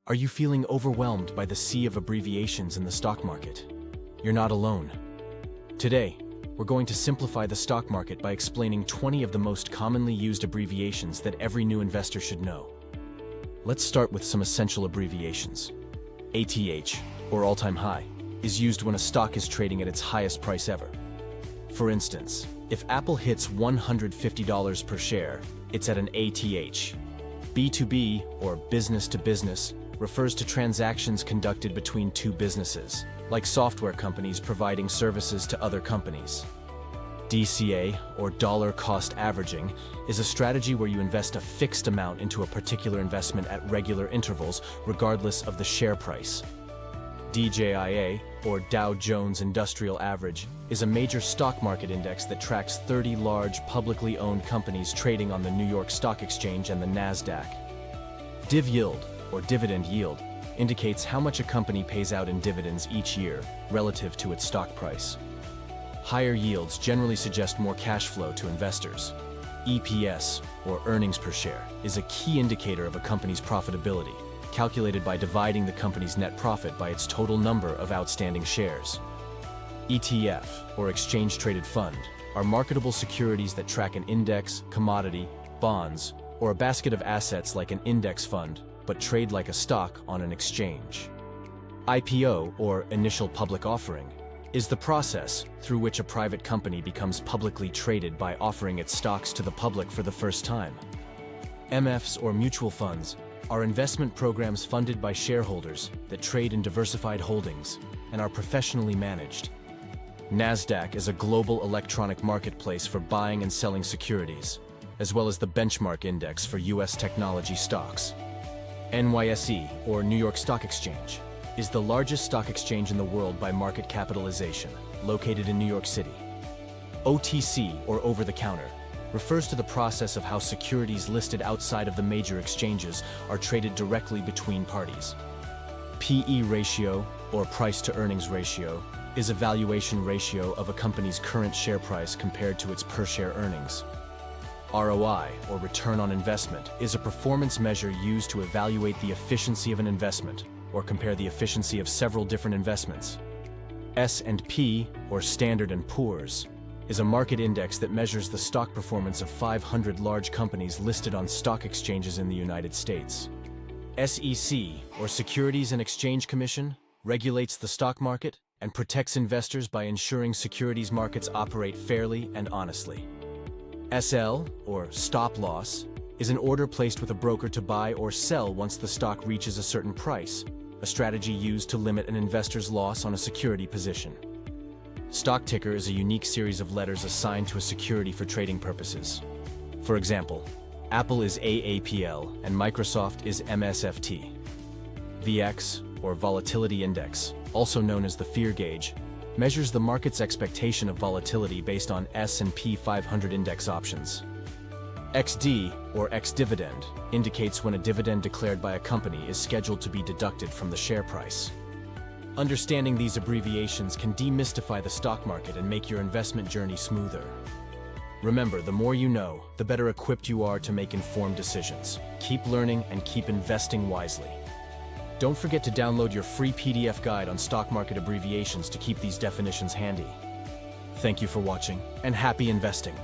Are you feeling overwhelmed by the sea of abbreviations in the stock market? You're not alone. Today, we're going to simplify the stock market by explaining 20 of the most commonly used abbreviations that every new investor should know. Let's start with some essential abbreviations. ATH, or all-time high, is used when a stock is trading at its highest price ever. For instance, if Apple hits $150 per share, it's at an ATH. B2B, or business to business, refers to transactions conducted between two businesses, like software companies providing services to other companies. DCA, or dollar cost averaging, is a strategy where you invest a fixed amount into a particular investment at regular intervals, regardless of the share price. DJIA, or Dow Jones Industrial Average, is a major stock market index that tracks 30 large publicly owned companies trading on the New York Stock Exchange and the NASDAQ. Div yield, or dividend yield, indicates how much a company pays out in dividends each year relative to its stock price. Higher yields generally suggest more cash flow to investors. EPS, or earnings per share, is a key indicator of a company's profitability, calculated by dividing the company's net profit by its total number of outstanding shares. ETF, or exchange-traded fund, are marketable securities that track an index, commodity, bonds, or a basket of assets like an index fund, but trade like a stock on an exchange. IPO, or initial public offering, is the process through which a private company becomes publicly traded by offering its stocks to the public for the first time. MFs, or mutual funds, are investment programs funded by shareholders that trade in diversified holdings and are professionally managed. NASDAQ is a global electronic marketplace for buying and selling securities, as well as the benchmark index for U.S. technology stocks. NYSE, or New York Stock Exchange, is the largest stock exchange in the world by market capitalization, located in New York City. OTC, or over-the-counter, refers to the process of how securities listed outside of the major exchanges are traded directly between parties. PE ratio, or price-to-earnings ratio, is a valuation ratio of a company's current share price compared to its per-share earnings. ROI, or return on investment, is a performance measure used to evaluate the efficiency of an investment, or compare the efficiency of several different investments. S&P, or Standard & Poor's, is a market index that measures the stock performance of 500 large companies listed on stock exchanges in the United States. SEC, or Securities and Exchange Commission, regulates the stock market and protects investors by ensuring securities markets operate fairly and honestly. SL, or stop loss, is an order placed with a broker to buy or sell once the stock reaches a certain price, a strategy used to limit an investor's loss on a security position. Stock ticker is a unique series of letters assigned to a security for trading purposes. For example, Apple is AAPL and Microsoft is MSFT. VX, or Volatility Index, also known as the fear gauge, measures the market's expectation of volatility based on S&P 500 index options. XD, or ex-dividend, indicates when a dividend declared by a company is scheduled to be deducted from the share price. Understanding these abbreviations can demystify the stock market and make your investment journey smoother. Remember, the more you know, the better equipped you are to make informed decisions. Keep learning and keep investing wisely. Don't forget to download your free PDF guide on stock market abbreviations to keep these definitions handy. Thank you for watching, and happy investing!